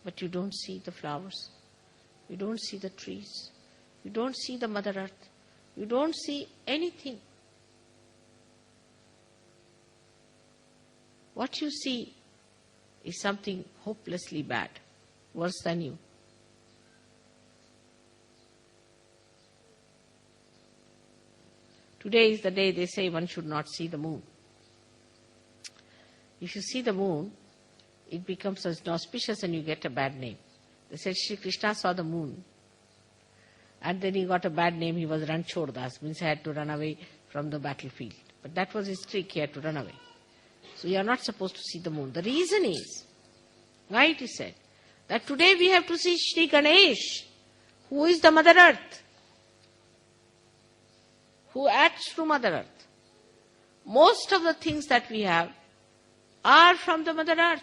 but you don't see the flowers. You don't see the trees. You don't see the Mother Earth. You don't see anything. What you see is something hopelessly bad, worse than you. Today is the day they say one should not see the moon. If you see the moon, it becomes auspicious and you get a bad name. They said Shri Krishna saw the moon and then he got a bad name. He was Ranchordas, means he had to run away from the battlefield. But that was his trick, he had to run away. So you are not supposed to see the moon. The reason is, why it is said, that today we have to see Šrí Ganéša, who is the Mother Earth, who acts through Mother Earth. Most of the things that we have are from the Mother Earth.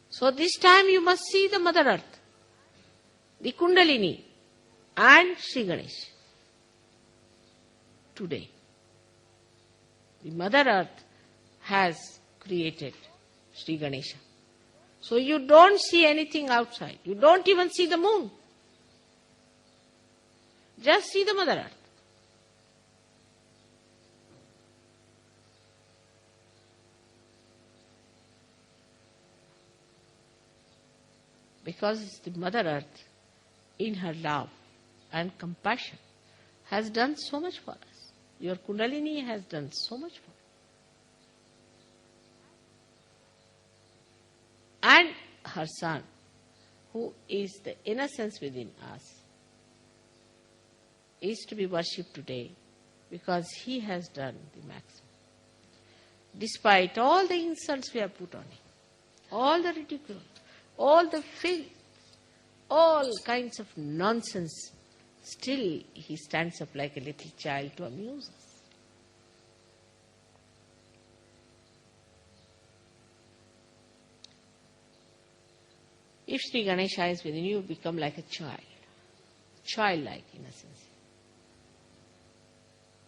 So this time you must see the Mother Earth, the Kundalini and Šrí Ganéša. Today, the Mother Earth has created Šrí Ganéša. So you don't see anything outside. You don't even see the moon. Just see the Mother Earth. Because the Mother Earth, in her love and compassion, has done so much for us. Your Kundalini has done so much for us. And her son, who is the innocence within us, is to be worshipped today because he has done the maximum. Despite all the insults we have put on him, all the ridicule, all the filth, all kinds of nonsense, still he stands up like a little child to amuse us. If Šrí Ganéša is within you, become like a child, childlike innocence.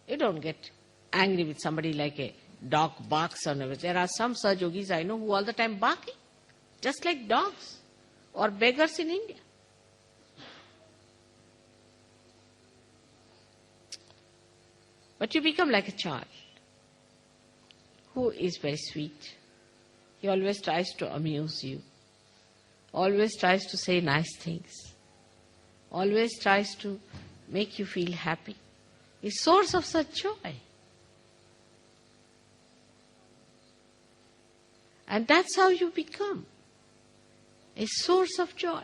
You don't get angry with somebody like a dog barks on us. There are some Saj Yogis I know who all the time barking, just like dogs or beggars in India. But you become like a child who is very sweet. He always tries to amuse you, always tries to say nice things, always tries to make you feel happy. A source of such joy. And that's how you become a source of joy,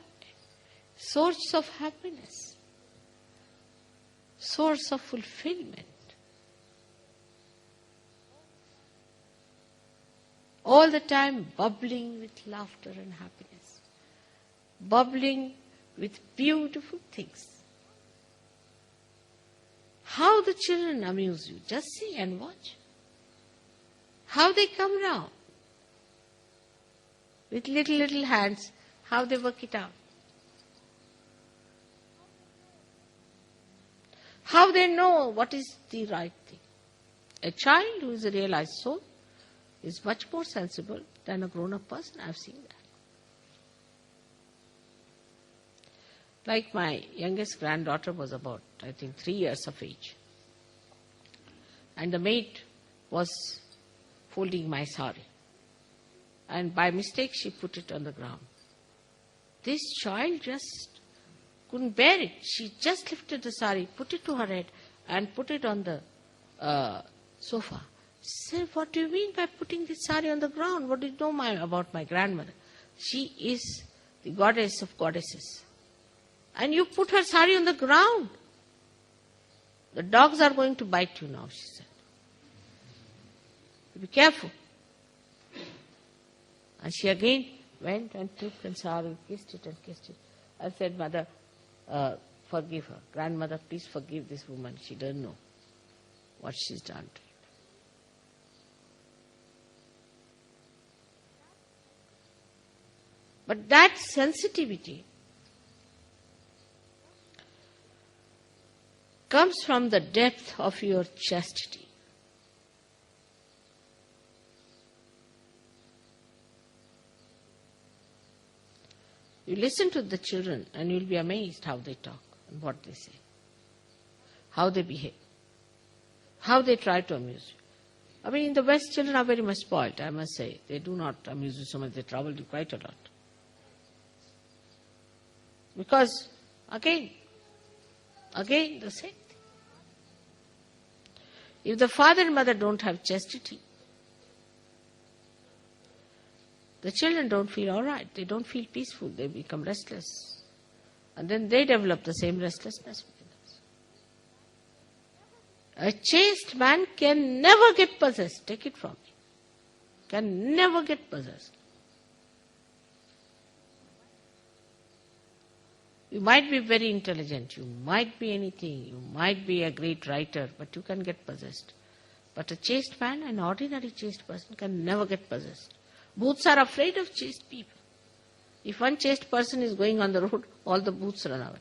source of happiness, source of fulfillment. All the time bubbling with laughter and happiness, bubbling with beautiful things. How the children amuse you. Just see and watch. How they come round. With little hands, how they work it out. How they know what is the right thing. A child who is a realized soul is much more sensible than a grown-up person. I've seen that. Like my youngest granddaughter was about, I think, 3 years of age. And the maid was folding my sari. And by mistake, she put it on the ground. This child just couldn't bear it. She just lifted the sari, put it to her head, and put it on the sofa. She said, "What do you mean by putting this sari on the ground? What do you know about my grandmother? She is the goddess of goddesses. And you put her sari on the ground. The dogs are going to bite you now," she said. "Be careful." And she again went and took the sari, kissed it and kissed it. I said, "Mother, forgive her. Grandmother, please forgive this woman. She doesn't know what she's done to you." But that sensitivity comes from the depth of your chastity. You listen to the children and you'll be amazed how they talk and what they say, how they behave, how they try to amuse you. I mean, in the West, children are very much spoiled, I must say. They do not amuse you so much, they trouble you quite a lot. Because, again, the same thing. If the father and mother don't have chastity, the children don't feel all right. They don't feel peaceful. They become restless. And then they develop the same restlessness within us. A chaste man can never get possessed. Take it from me. Can never get possessed. You might be very intelligent. You might be anything. You might be a great writer, but you can get possessed. But a chaste man, an ordinary chaste person, can never get possessed. Bhoots are afraid of chaste people. If one chaste person is going on the road, all the bhoots run away.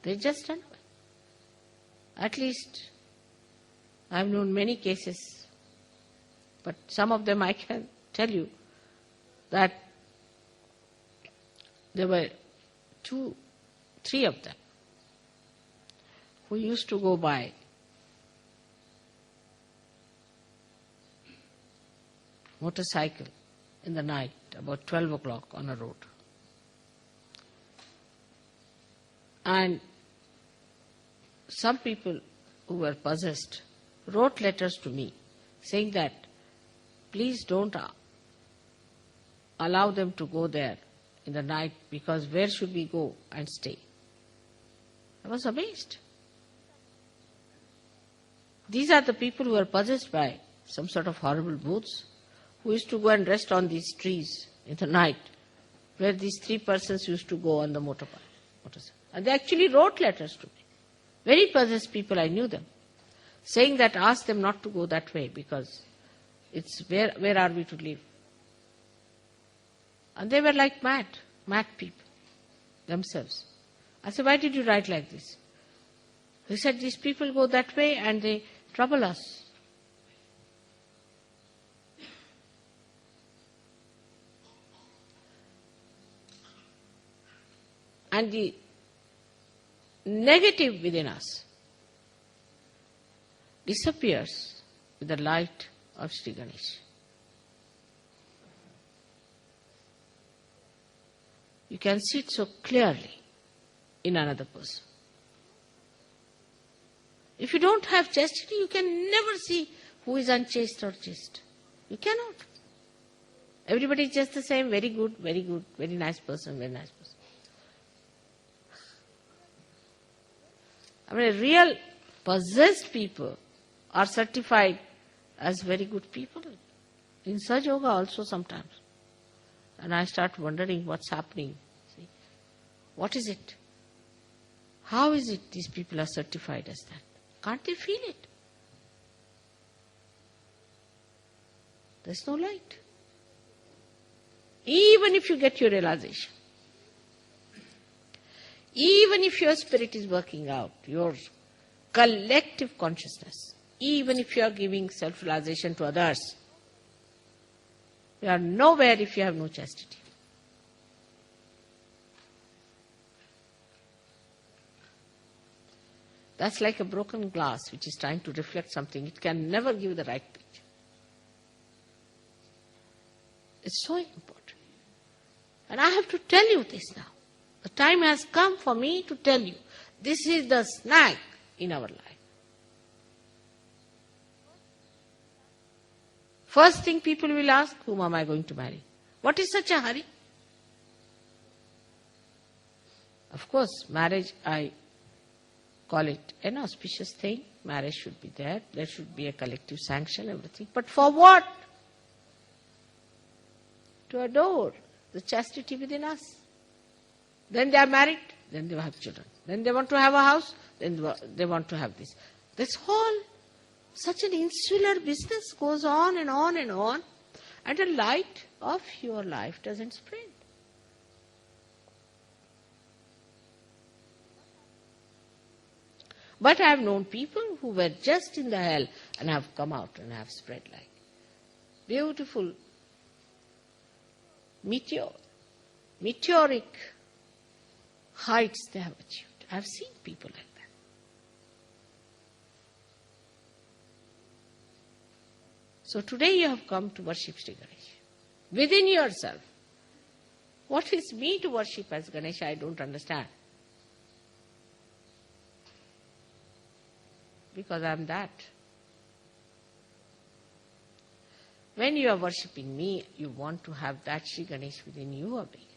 They just run away. At least, I have known many cases, but some of them I can tell you that there were 2, 3 of them who used to go by motorcycle in the night about 12 o'clock on a road. And some people who were possessed wrote letters to me saying that please don't allow them to go there in the night, because where should we go and stay? I was amazed. These are the people who are possessed by some sort of horrible bhoots, who used to go and rest on these trees in the night, where these 3 persons used to go on the motorcycle. And they actually wrote letters to me. Very possessed people, I knew them, saying that ask them not to go that way, because it's where are we to live? And they were like mad people themselves. I said, why did you write like this? He said, these people go that way and they trouble us. And the negative within us disappears with the light of Šrí Ganéša. You can see it so clearly in another person. If you don't have chastity, you can never see who is unchaste or chaste. You cannot. Everybody is just the same, very good, very nice person, very nice person. I mean, real possessed people are certified as very good people. In Sahaja Yoga also sometimes. And I start wondering what's happening. See, what is it? How is it these people are certified as that? Can't they feel it? There's no light. Even if you get your realization, even if your spirit is working out, your collective consciousness, even if you are giving self-realization to others, you are nowhere if you have no chastity. That's like a broken glass which is trying to reflect something. It can never give the right picture. It's so important. And I have to tell you this now. The time has come for me to tell you, this is the snag in our life. First thing people will ask, whom am I going to marry? What is such a hurry? Of course, marriage, I call it an auspicious thing. Marriage should be there. There should be a collective sanction, everything. But for what? To adore the chastity within us. Then they are married, then they have children. Then they want to have a house, then they want to have this. This whole, such an insular business goes on and on and on, and the light of your life doesn't spread. But I have known people who were just in the hell and have come out and have spread light. Beautiful meteoric heights they have achieved. I have seen people like that. So today you have come to worship Šrí Ganesha. Within yourself. What is me to worship as Ganesha? I don't understand. Because I am that. When you are worshipping me, you want to have that Šrí Ganesha within you awake.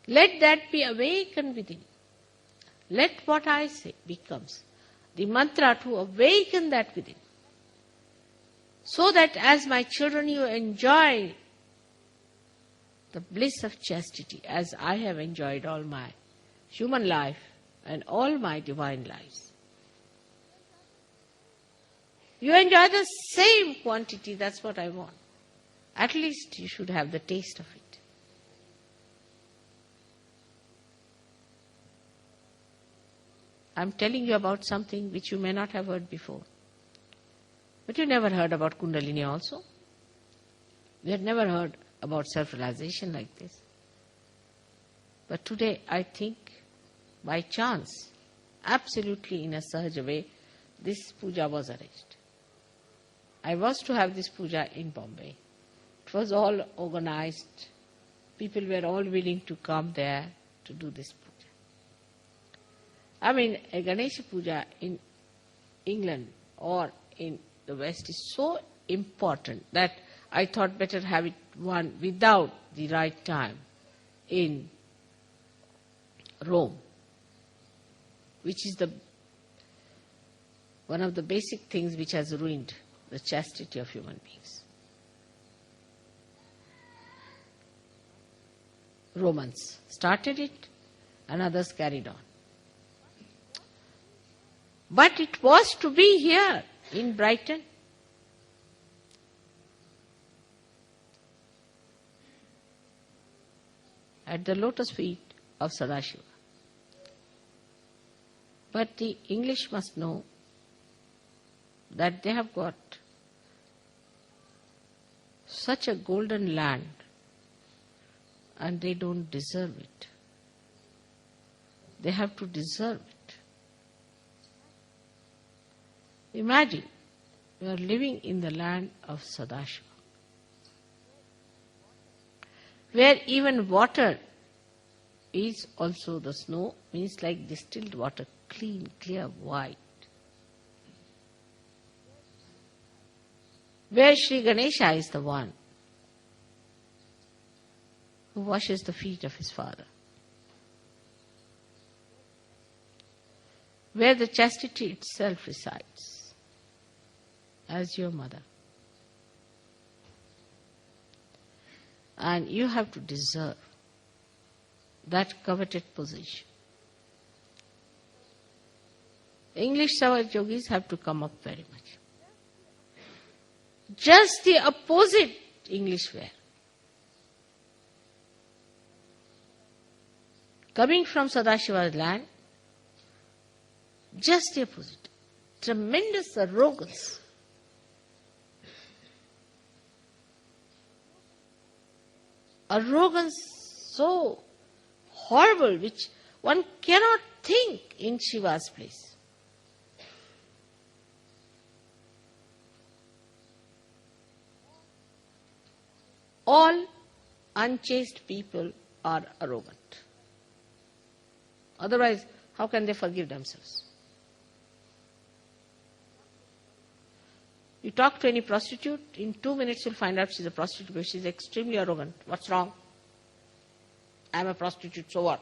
Let that be awakened within. Let what I say becomes the mantra to awaken that within. So that as my children you enjoy the bliss of chastity as I have enjoyed all my human life and all my divine lives. You enjoy the same quantity, that's what I want. At least you should have the taste of it. I'm telling you about something which you may not have heard before. But you never heard about Kundalini also. You had never heard about self-realization like this. But today I think, by chance, absolutely in a Sahaja way, this puja was arranged. I was to have this puja in Bombay. It was all organized. People were all willing to come there to do this puja. I mean, a Ganesha puja in England or in the West is so important that I thought better have it one without the right time in Rome, which is one of the basic things which has ruined the chastity of human beings. Romans started it and others carried on. But it was to be here in Brighton. At the lotus feet of Sadashiva. But the English must know that they have got such a golden land and they don't deserve it. They have to deserve it. Imagine, you are living in the land of Sadashiva, where even water is also the snow, means like distilled water, clean, clear, white. Where Šrí Ganesha is the one who washes the feet of his father. Where the chastity itself resides as your mother. And you have to deserve that coveted position. English Savaj yogis have to come up very much. Just the opposite English wear. Coming from Sadashiva's land, just the opposite. Tremendous arrogance. Arrogance so horrible which one cannot think in Shiva's place. All unchaste people are arrogant. Otherwise, how can they forgive themselves? You talk to any prostitute, in 2 minutes you'll find out she's a prostitute because she's extremely arrogant. What's wrong? I'm a prostitute, so what?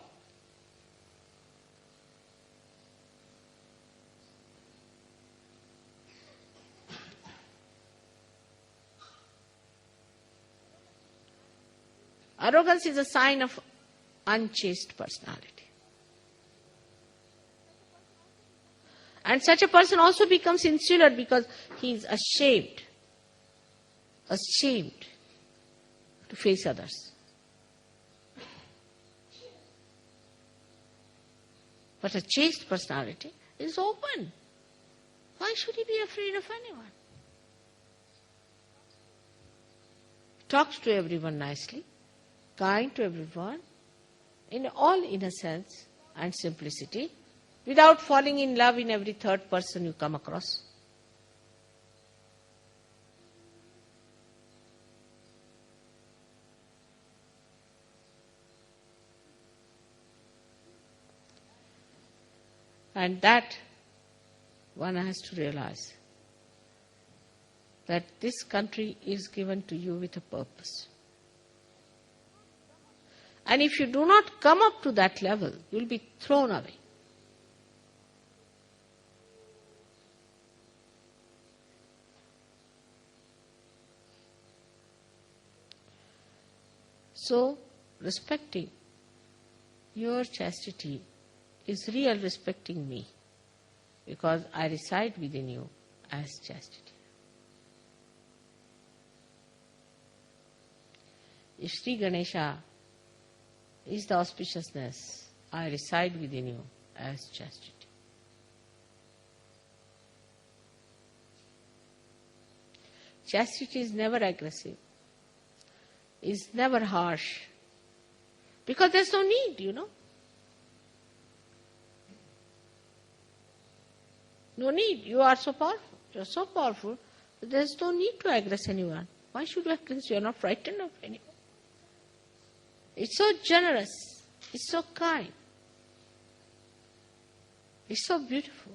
Arrogance is a sign of unchaste personality. And such a person also becomes insular because he is ashamed to face others. But a chaste personality is open. Why should he be afraid of anyone? talks to everyone nicely, kind to everyone, in all innocence and simplicity, without falling in love in every third person you come across. And that one has to realize that this country is given to you with a purpose. And if you do not come up to that level, you will be thrown away. So, respecting your chastity is real respecting me, because I reside within you as chastity. If Šrí Ganéša is the auspiciousness, I reside within you as chastity. Chastity is never aggressive, is never harsh, because there's no need, No need. You are so powerful. You are so powerful that there is no need to aggress anyone. Why should you aggress? You are not frightened of anyone. It's so generous. It's so kind. It's so beautiful.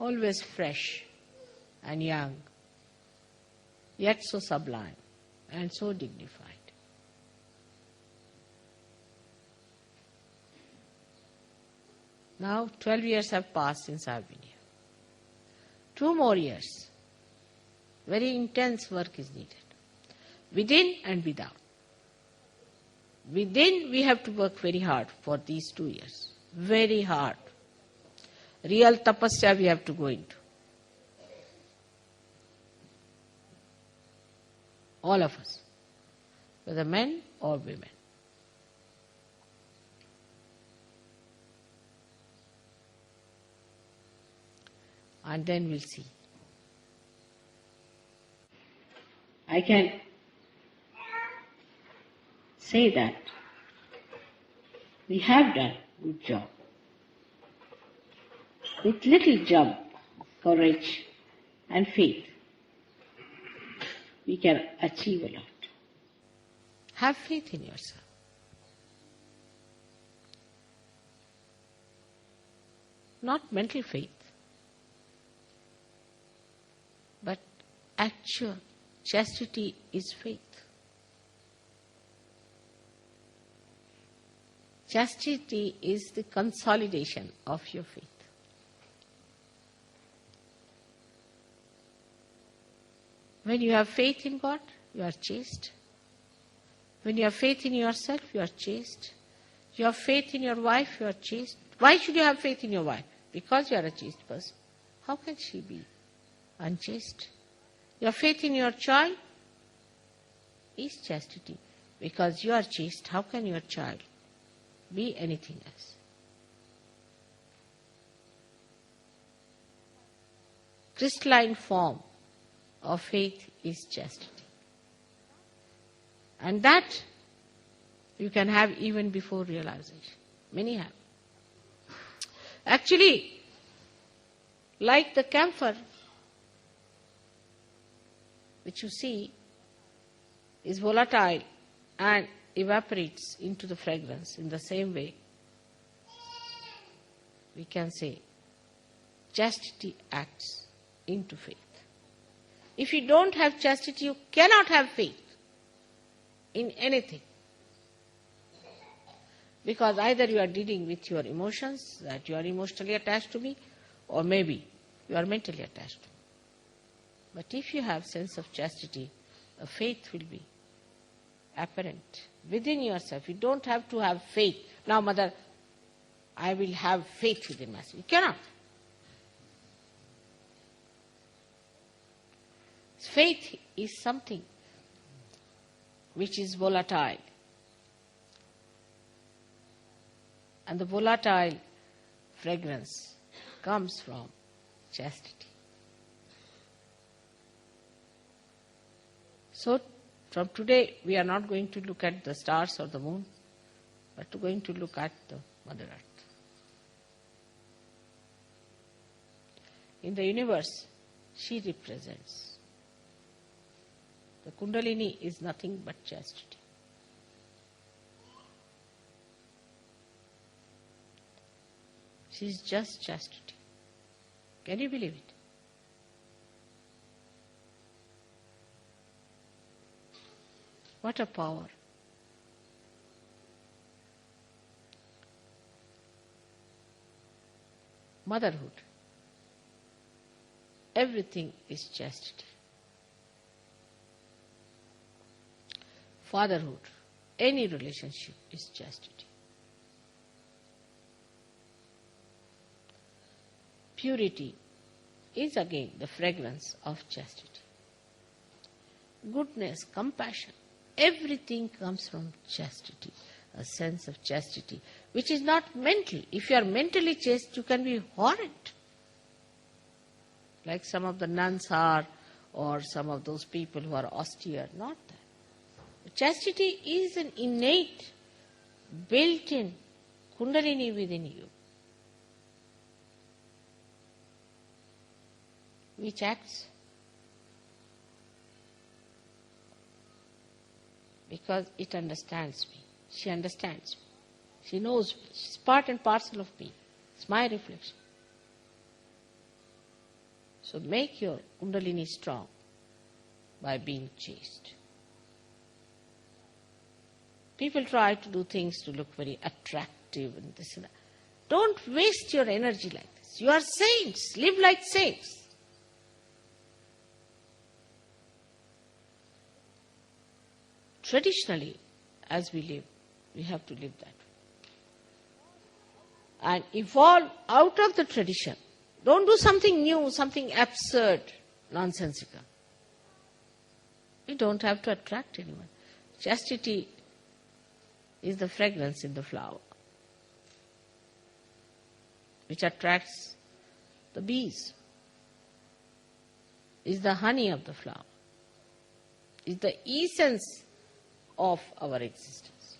Always fresh and young, yet so sublime and so dignified. Now 12 years have passed since I have been here. 2 more years. Very intense work is needed, within and without. Within, we have to work very hard for these 2 years. Very hard. Real tapasya we have to go into. All of us, whether men or women. And then we'll see. I can say that we have done a good job. With little jump, courage and faith, we can achieve a lot. Have faith in yourself. Not mental faith, but actual chastity is faith. Chastity is the consolidation of your faith. When you have faith in God, you are chaste. When you have faith in yourself, you are chaste. You have faith in your wife, you are chaste. Why should you have faith in your wife? Because you are a chaste person. How can she be unchaste? Your faith in your child is chastity. Because you are chaste, how can your child be anything else? Crystalline form of faith is chastity. And that you can have even before realization. Many have. Actually, like the camphor, which you see is volatile and evaporates into the fragrance, in the same way, we can say chastity acts into faith. If you don't have chastity, you cannot have faith in anything. Because either you are dealing with your emotions, that you are emotionally attached to me, or maybe you are mentally attached to me. But if you have sense of chastity, a faith will be apparent within yourself. You don't have to have faith. Now, mother, I will have faith within myself. You cannot. Faith is something which is volatile. And the volatile fragrance comes from chastity. So from today we are not going to look at the stars or the moon, but going to look at the Mother Earth. In the universe, she represents. The Kundalini is nothing but chastity. She is just chastity. Can you believe it? What a power. Motherhood. Everything is chastity. Fatherhood. Any relationship is chastity. Purity is again the fragrance of chastity. Goodness, compassion, everything comes from chastity, a sense of chastity, which is not mental. If you are mentally chaste, you can be horrid, like some of the nuns are, or some of those people who are austere. Not that. Chastity is an innate, built-in Kundalini within you, which acts because it understands me. She understands me. She knows me. She's part and parcel of me. It's my reflection. So make your Kundalini strong by being chaste. People try to do things to look very attractive and this and that. Don't waste your energy like this. You are saints. Live like saints. Traditionally, as we live, we have to live that way. And evolve out of the tradition. Don't do something new, something absurd, nonsensical. You don't have to attract anyone. Chastity is the fragrance in the flower, which attracts the bees, is the honey of the flower, is the essence of our existence.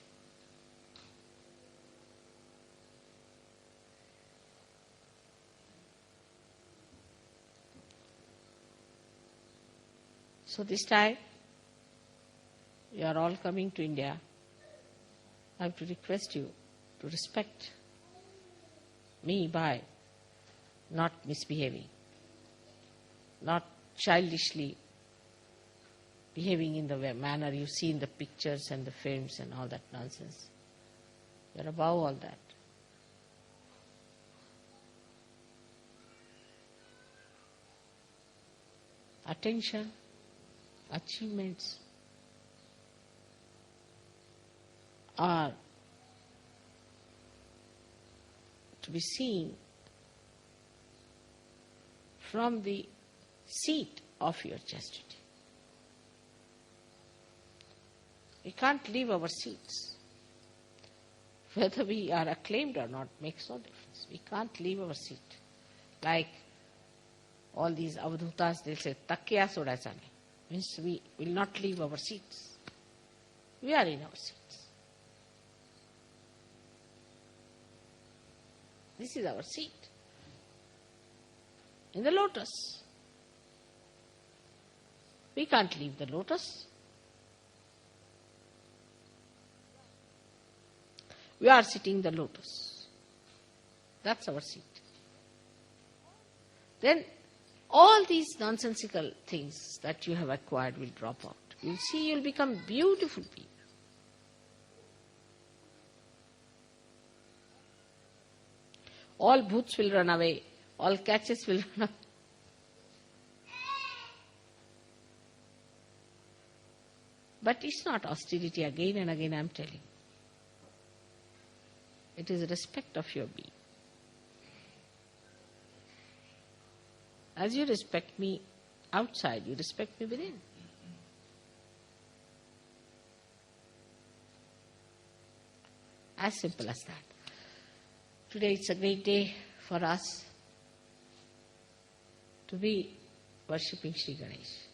So this time, you are all coming to India. I have to request you to respect me by not misbehaving, not childishly behaving in the manner you see in the pictures and the films and all that nonsense. You are above all that. Attention, achievements are to be seen from the seat of your chastity. We can't leave our seats. Whether we are acclaimed or not makes no difference. We can't leave our seat. Like all these avadhutas, they'll say, takya sodasane. Means we will not leave our seats. We are in our seats. This is our seat. In the lotus. We can't leave the lotus. We are sitting in the lotus. That's our seat. Then all these nonsensical things that you have acquired will drop out. You'll see you'll become beautiful people. All bhoots will run away. All catches will run away. But it's not austerity again and again, I'm telling you. It is respect of your being. As you respect me outside, you respect me within. As simple as that. Today it's a great day for us to be worshipping Šrí Ganéša.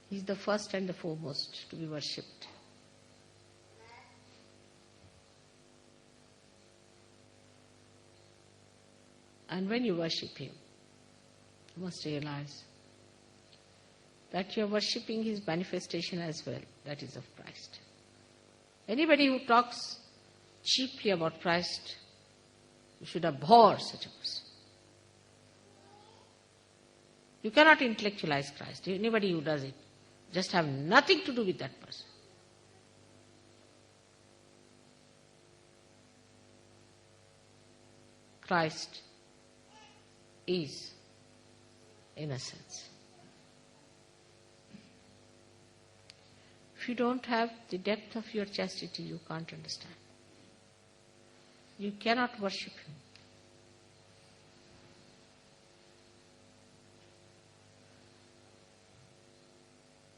He is the first and the foremost to be worshipped. And when you worship Him, you must realize that you are worshipping His manifestation as well, that is of Christ. Anybody who talks cheaply about Christ, you should abhor such a person. You cannot intellectualize Christ. Anybody who does it just have nothing to do with that person. Christ is innocence. If you don't have the depth of your chastity, you can't understand. You cannot worship Him.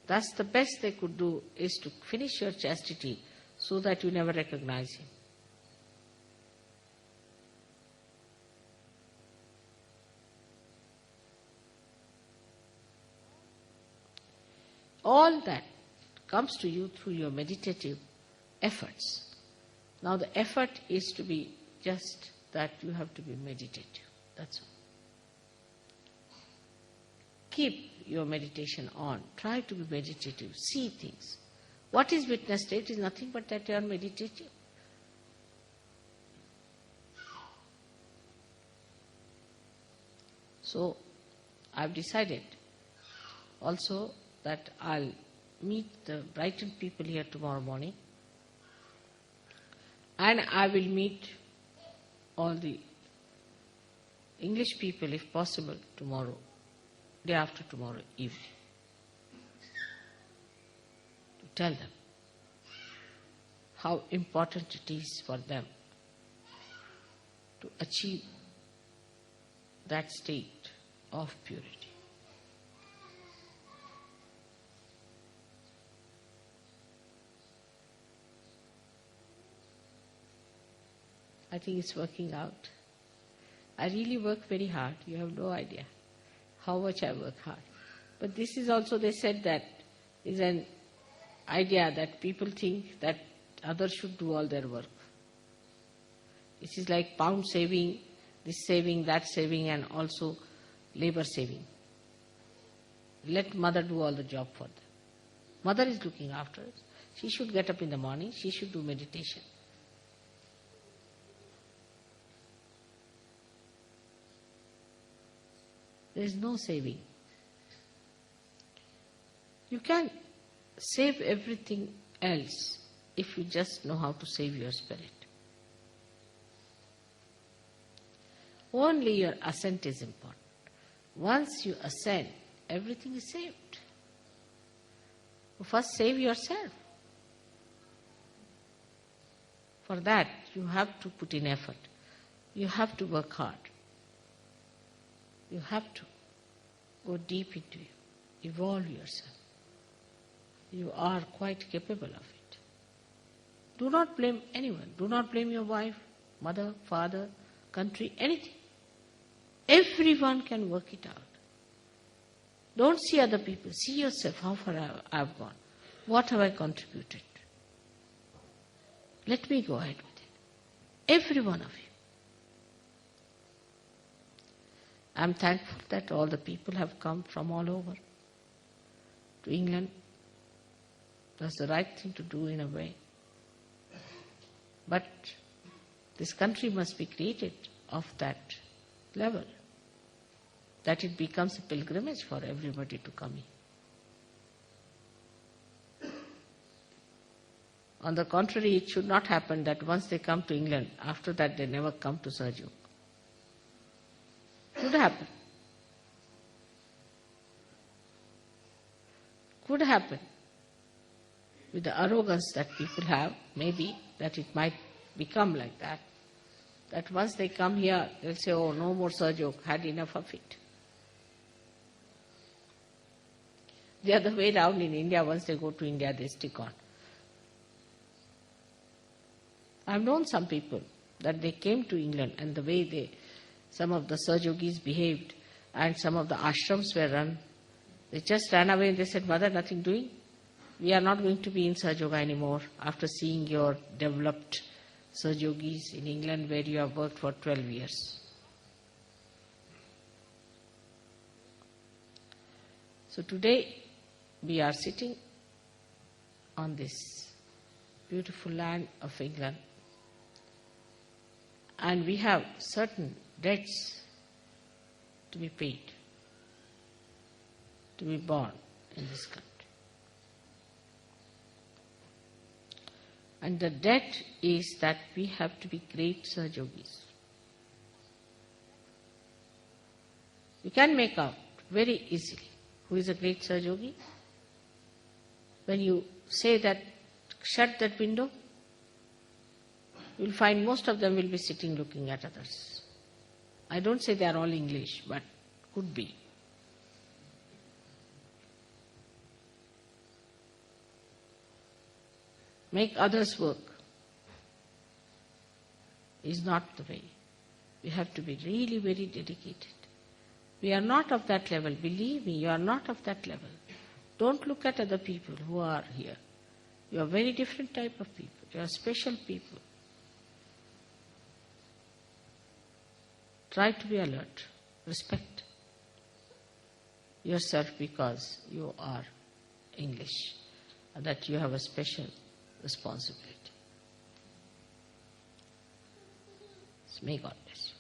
Thus, the best they could do is to finish your chastity so that you never recognize Him. All that comes to you through your meditative efforts. Now the effort is to be just that you have to be meditative. That's all. Keep your meditation on. Try to be meditative. See things. What is witness state is nothing but that you are meditative. So I've decided also that I'll meet the Brighton people here tomorrow morning, and I will meet all the English people, if possible, tomorrow, day after tomorrow evening, to tell them how important it is for them to achieve that state of purity. I think it's working out. I really work very hard. You have no idea how much I work hard. But this is also, they said that, is an idea that people think that others should do all their work. It is like pound saving, this saving, that saving, and also labor saving. Let mother do all the job for them. Mother is looking after us. She should get up in the morning. She should do meditation. There is no saving. You can save everything else if you just know how to save your spirit. Only your ascent is important. Once you ascend, everything is saved. First save yourself. For that, you have to put in effort. You have to work hard. You have to go deep into you, evolve yourself. You are quite capable of it. Do not blame anyone. Do not blame your wife, mother, father, country, anything. Everyone can work it out. Don't see other people. See yourself, how far I've gone. What have I contributed? Let me go ahead with it. Every one of you. I'm thankful that all the people have come from all over to England. That's the right thing to do in a way. But this country must be created of that level, that it becomes a pilgrimage for everybody to come in. On the contrary, it should not happen that once they come to England, after that they never come to Sergio. Could happen. Could happen. With the arrogance that people have, maybe that it might become like that. That once they come here, they'll say, oh, no more Sergio, had enough of it. The other way around in India, once they go to India, they stick on. I've known some people that they came to England and the way some of the Sahajogis behaved and some of the ashrams were run, They just ran away and they said, "Mother, nothing doing. We are not going to be in Sahaja Yoga anymore after seeing your developed Sahaja Yogis in England where you have worked for 12 years. So today we are sitting on this beautiful land of England, and we have certain debts to be paid, to be born in this country. And the debt is that we have to be great Sahaja Yogis. You can make out very easily who is a great Sahaja Yogi. When you say that, shut that window, you will find most of them will be sitting looking at others. I don't say they are all English, but could be. Make others work is not the way. We have to be really very dedicated. We are not of that level. Believe me, you are not of that level. Don't look at other people who are here. You are very different type of people. You are special people. Try to be alert. Respect yourself because you are English and that you have a special responsibility. So may God bless you.